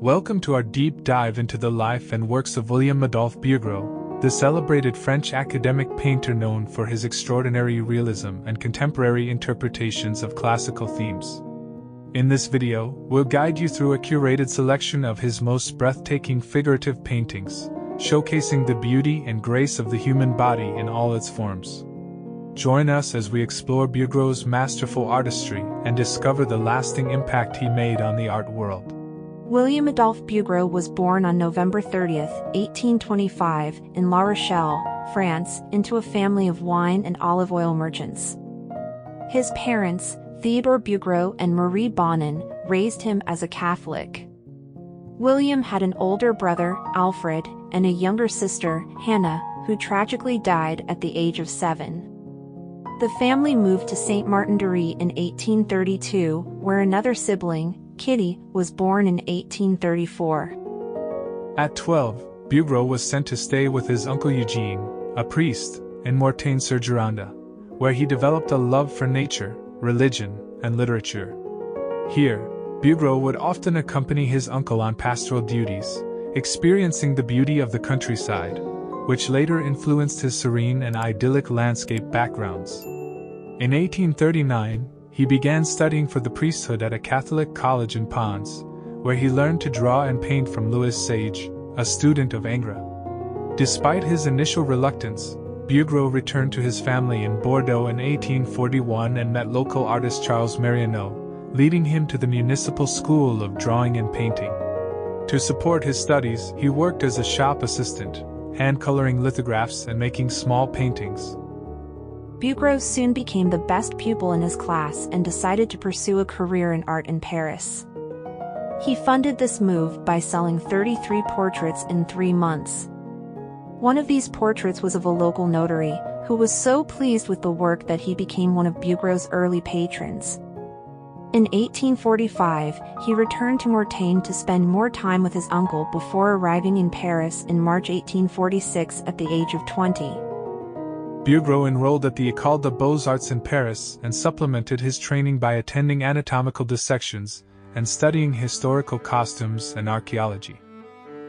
Welcome to our deep dive into the life and works of William-Adolphe Bouguereau, the celebrated French academic painter known for his extraordinary realism and contemporary interpretations of classical themes. In this video, we'll guide you through a curated selection of his most breathtaking figurative paintings, showcasing the beauty and grace of the human body in all its forms. Join us as we explore Bouguereau's masterful artistry and discover the lasting impact he made on the art world. William-Adolphe Bouguereau was born on November 30, 1825, in La Rochelle, France, into a family of wine and olive oil merchants. His parents, Theodore Bouguereau and Marie Bonin, raised him as a Catholic. William had an older brother, Alfred, and a younger sister, Hannah, who tragically died at the age of 7. The family moved to Saint-Martin-de-Ré in 1832, where another sibling, Kitty, was born in 1834. At 12, Bouguereau was sent to stay with his uncle Eugene, a priest, in Mortagne-sur-Gironde, where he developed a love for nature, religion, and literature. Here, Bouguereau would often accompany his uncle on pastoral duties, experiencing the beauty of the countryside, which later influenced his serene and idyllic landscape backgrounds. In 1839, he began studying for the priesthood at a Catholic college in Pons, where he learned to draw and paint from Louis Sage, a student of Ingres. Despite his initial reluctance, Bouguereau returned to his family in Bordeaux in 1841 and met local artist Charles Marionneau, leading him to the municipal school of drawing and painting. To support his studies, he worked as a shop assistant, hand-coloring lithographs and making small paintings. Bouguereau soon became the best pupil in his class and decided to pursue a career in art in Paris. He funded this move by selling 33 portraits in 3 months. One of these portraits was of a local notary, who was so pleased with the work that he became one of Bouguereau's early patrons. In 1845, he returned to Mortagne to spend more time with his uncle before arriving in Paris in March 1846 at the age of 20. Bouguereau enrolled at the École des Beaux-Arts in Paris and supplemented his training by attending anatomical dissections and studying historical costumes and archaeology.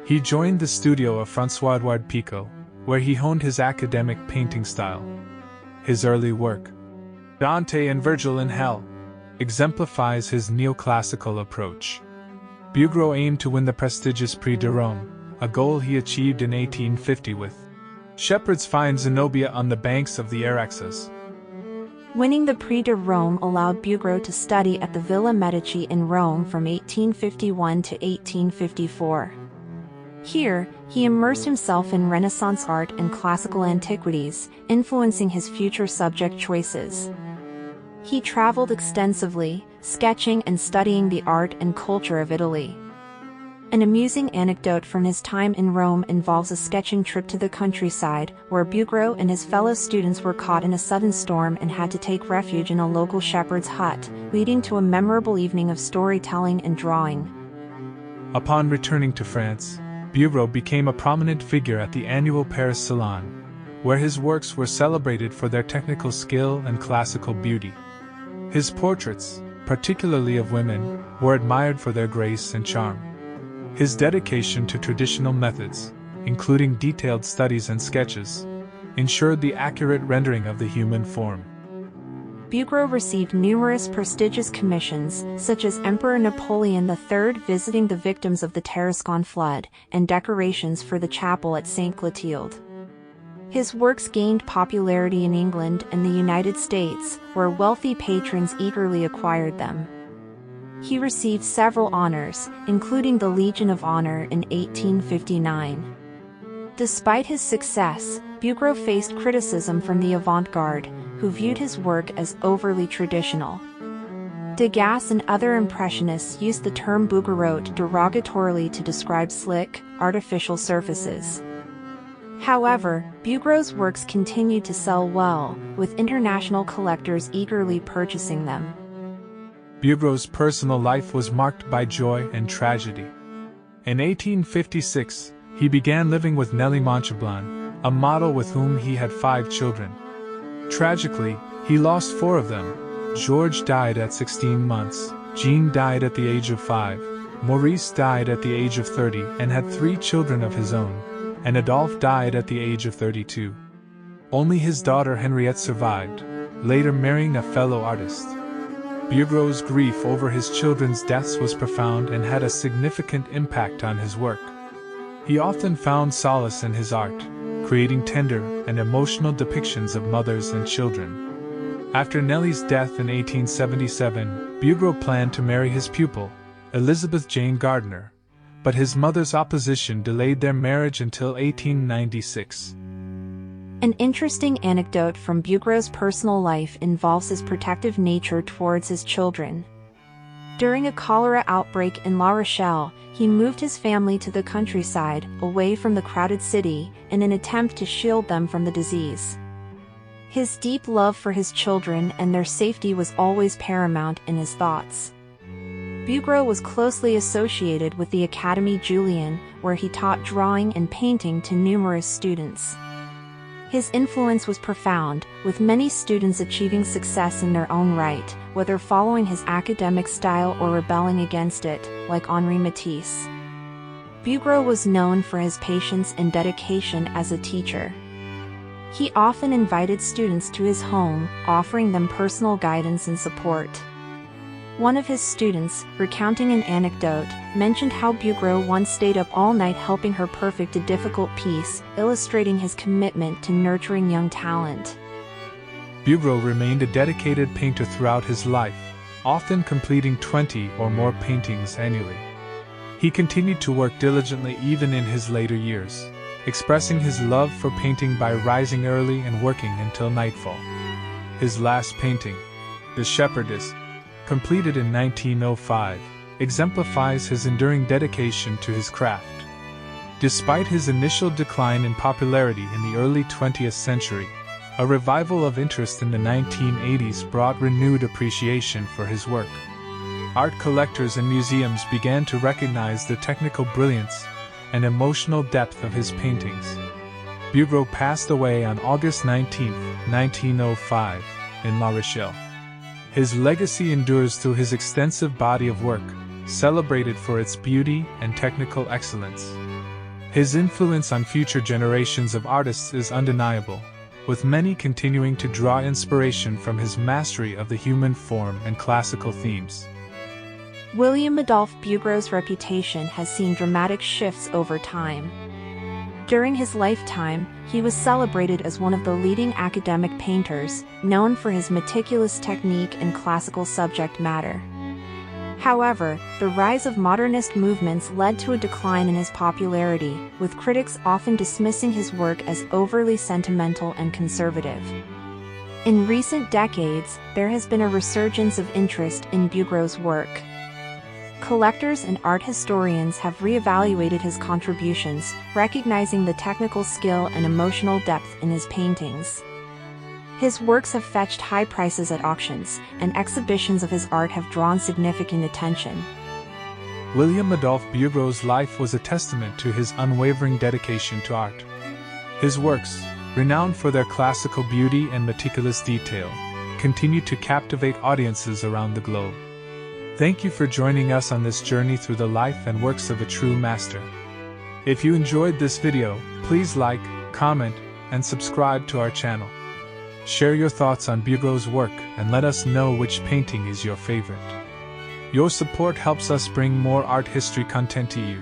He joined the studio of François-Édouard Picot, where he honed his academic painting style. His early work, Dante and Virgil in Hell, exemplifies his neoclassical approach. Bouguereau aimed to win the prestigious Prix de Rome, a goal he achieved in 1850 with Shepherds find Zenobia on the banks of the Araxes. Winning the Prix de Rome allowed Bouguereau to study at the Villa Medici in Rome from 1851 to 1854. Here, he immersed himself in Renaissance art and classical antiquities, influencing his future subject choices. He traveled extensively, sketching and studying the art and culture of Italy. An amusing anecdote from his time in Rome involves a sketching trip to the countryside, where Bouguereau and his fellow students were caught in a sudden storm and had to take refuge in a local shepherd's hut, leading to a memorable evening of storytelling and drawing. Upon returning to France, Bouguereau became a prominent figure at the annual Paris Salon, where his works were celebrated for their technical skill and classical beauty. His portraits, particularly of women, were admired for their grace and charm. His dedication to traditional methods, including detailed studies and sketches, ensured the accurate rendering of the human form. Bouguereau received numerous prestigious commissions, such as Emperor Napoleon III visiting the victims of the Tarascon flood, and decorations for the chapel at St. Clotilde. His works gained popularity in England and the United States, where wealthy patrons eagerly acquired them. He received several honors, including the Legion of Honor in 1859. Despite his success, Bouguereau faced criticism from the avant-garde, who viewed his work as overly traditional. Degas and other impressionists used the term Bouguereau derogatorily to describe slick, artificial surfaces. However, Bouguereau's works continued to sell well, with international collectors eagerly purchasing them. Bouguereau's personal life was marked by joy and tragedy. In 1856, he began living with Nelly Montchablan, a model with whom he had 5 children. Tragically, he lost 4 of them. George died at 16 months, Jean died at the age of 5, Maurice died at the age of 30 and had 3 children of his own, and Adolphe died at the age of 32. Only his daughter Henriette survived, later marrying a fellow artist. Bouguereau's grief over his children's deaths was profound and had a significant impact on his work. He often found solace in his art, creating tender and emotional depictions of mothers and children. After Nellie's death in 1877, Bouguereau planned to marry his pupil, Elizabeth Jane Gardner, but his mother's opposition delayed their marriage until 1896. An interesting anecdote from Bouguereau's personal life involves his protective nature towards his children. During a cholera outbreak in La Rochelle, he moved his family to the countryside, away from the crowded city, in an attempt to shield them from the disease. His deep love for his children and their safety was always paramount in his thoughts. Bouguereau was closely associated with the Académie Julian, where he taught drawing and painting to numerous students. His influence was profound, with many students achieving success in their own right, whether following his academic style or rebelling against it, like Henri Matisse. Bouguereau was known for his patience and dedication as a teacher. He often invited students to his home, offering them personal guidance and support. One of his students, recounting an anecdote, mentioned how Bouguereau once stayed up all night helping her perfect a difficult piece, illustrating his commitment to nurturing young talent. Bouguereau remained a dedicated painter throughout his life, often completing 20 or more paintings annually. He continued to work diligently even in his later years, expressing his love for painting by rising early and working until nightfall. His last painting, The Shepherdess, completed in 1905, exemplifies his enduring dedication to his craft. Despite his initial decline in popularity in the early 20th century, a revival of interest in the 1980s brought renewed appreciation for his work. Art collectors and museums began to recognize the technical brilliance and emotional depth of his paintings. Bouguereau passed away on August 19, 1905, in La Rochelle. His legacy endures through his extensive body of work, celebrated for its beauty and technical excellence. His influence on future generations of artists is undeniable, with many continuing to draw inspiration from his mastery of the human form and classical themes. William-Adolphe Bouguereau's reputation has seen dramatic shifts over time. During his lifetime, he was celebrated as one of the leading academic painters, known for his meticulous technique and classical subject matter. However, the rise of modernist movements led to a decline in his popularity, with critics often dismissing his work as overly sentimental and conservative. In recent decades, there has been a resurgence of interest in Bouguereau's work. Collectors and art historians have reevaluated his contributions, recognizing the technical skill and emotional depth in his paintings. His works have fetched high prices at auctions, and exhibitions of his art have drawn significant attention. William-Adolphe Bouguereau's life was a testament to his unwavering dedication to art. His works, renowned for their classical beauty and meticulous detail, continue to captivate audiences around the globe. Thank you for joining us on this journey through the life and works of a true master. If you enjoyed this video, please like, comment, and subscribe to our channel. Share your thoughts on Bouguereau's work and let us know which painting is your favorite. Your support helps us bring more art history content to you.